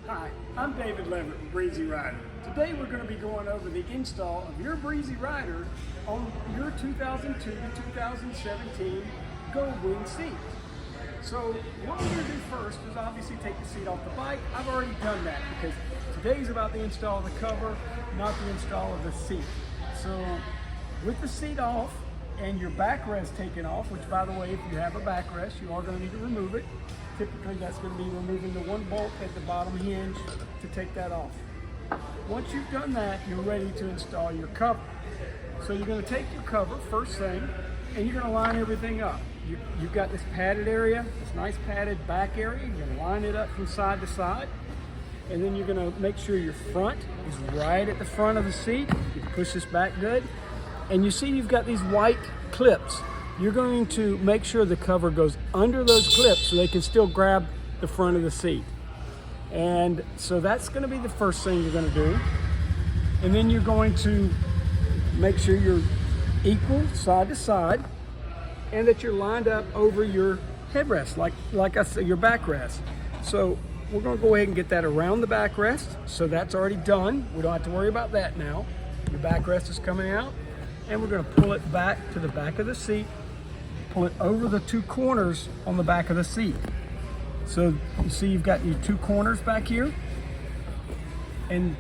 Hi, I'm David Leverett with Breezy Ryder. Today we're going to be going over the install of your Breezy Ryder on your 2002 to 2017 Goldwing seat. So what we're going to do first is obviously take the seat off the bike. I've already done that because today's about the install of the cover, not the install of the seat. So with the seat off and your backrest taken off, which by the way, if you have a backrest, you are going to need to remove it. Typically that's going to be removing the one bolt at the bottom hinge to take that off. Once you've done that, you're ready to install your cover. So you're going to take your cover first thing and you're going to line everything up. You've got this padded area, this nice padded back area. You're going to line it up from side to side. And then you're going to make sure your front is right at the front of the seat. You can push this back good. And you see you've got these white clips. You're going to make sure the cover goes under those clips so they can still grab the front of the seat. And so that's going to be the first thing you're going to do. And then you're going to make sure you're equal side to side and that you're lined up over your headrest, like I said, your backrest. So we're going to go ahead and get that around the backrest. So that's already done. We don't have to worry about that now. Your backrest is coming out. And we're going to pull it back to the back of the seat. Pull it over the two corners on the back of the seat. So you see you've got your two corners back here. And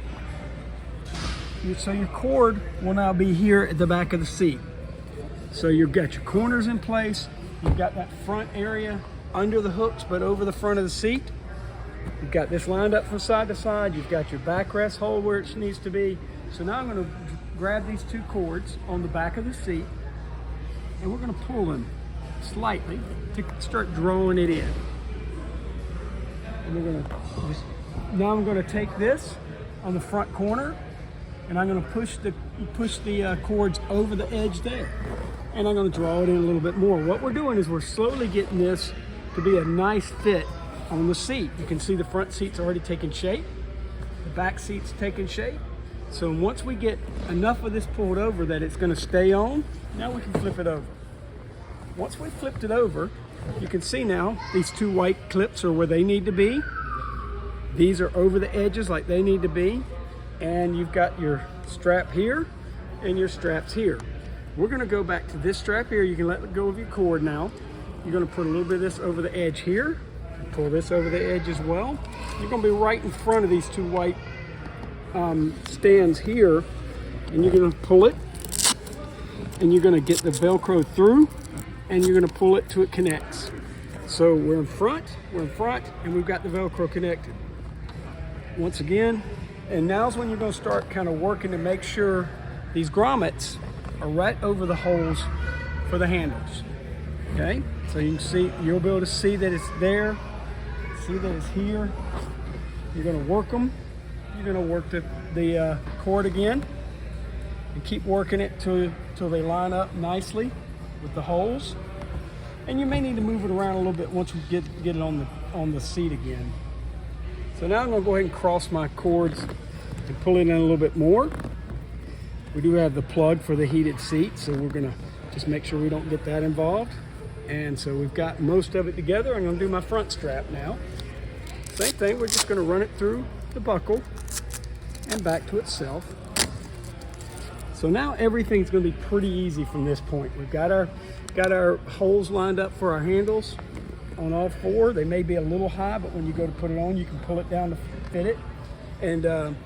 so your cord will now be here at the back of the seat. So you've got your corners in place. You've got that front area under the hooks but over the front of the seat. You've got this lined up from side to side. You've got your backrest hole where it needs to be. So now I'm going to grab these two cords on the back of the seat and we're going to pull them slightly to start drawing it in. And we're going to now I'm going to take this on the front corner and I'm going to push the cords over the edge there. And I'm going to draw it in a little bit more. What we're doing is we're slowly getting this to be a nice fit on the seat. You can see the front seat's already taking shape. The back seat's taking shape. So once we get enough of this pulled over that it's going to stay on, now we can flip it over. Once we flipped it over, you can see now these two white clips are where they need to be. These are over the edges like they need to be. And you've got your strap here and your straps here. We're going to go back to this strap here. You can let go of your cord now. You're going to put a little bit of this over the edge here. Pull this over the edge as well. You're going to be right in front of these two white stands here, and you're going to pull it and you're going to get the Velcro through and you're going to pull it till it connects. So we're in front and we've got the Velcro connected once again. And now's when you're going to start kind of working to make sure these grommets are right over the holes for the handles. Okay, so you can see, you'll be able to see that it's there, see that it's here. You're going to work them. You're going to work the cord again and keep working it till they line up nicely with the holes. And you may need to move it around a little bit once we get it on the seat again. So now I'm going to go ahead and cross my cords and pull it in a little bit more. We do have the plug for the heated seat, so we're going to just make sure we don't get that involved. And so we've got most of it together. I'm going to do my front strap now. Same thing, we're just going to run it through the buckle and back to itself. So now everything's going to be pretty easy from this point. We've got our holes lined up for our handles on all four. They may be a little high, but when you go to put it on, you can pull it down to fit it. And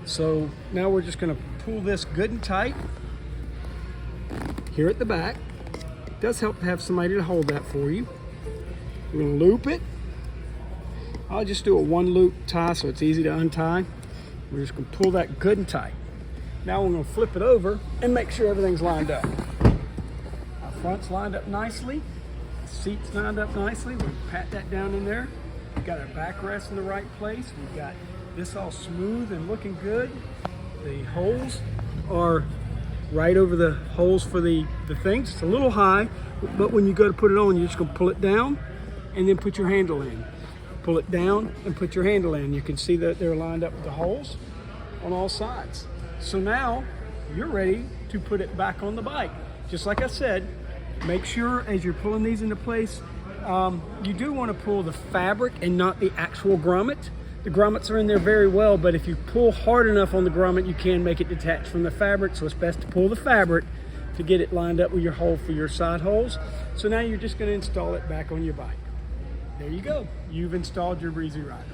so now we're just going to pull this good and tight here at the back. It does help to have somebody to hold that for you. We're going to loop it. I'll just do a one loop tie so it's easy to untie. We're just going to pull that good and tight. Now we're going to flip it over and make sure everything's lined up. Our front's lined up nicely. The seat's lined up nicely. We pat that down in there. We've got our backrest in the right place. We've got this all smooth and looking good. The holes are right over the holes for the things. It's a little high, but when you go to put it on, you're just going to pull it down and then put your handle in. Pull it down and put your handle in. You can see that they're lined up with the holes on all sides. So now you're ready to put it back on the bike. Just like I said, make sure as you're pulling these into place, you do want to pull the fabric and not the actual grommet. The grommets are in there very well, but if you pull hard enough on the grommet, you can make it detach from the fabric, so it's best to pull the fabric to get it lined up with your hole for your side holes. So now you're just going to install it back on your bike. There you go. You've installed your Breezy Ryder.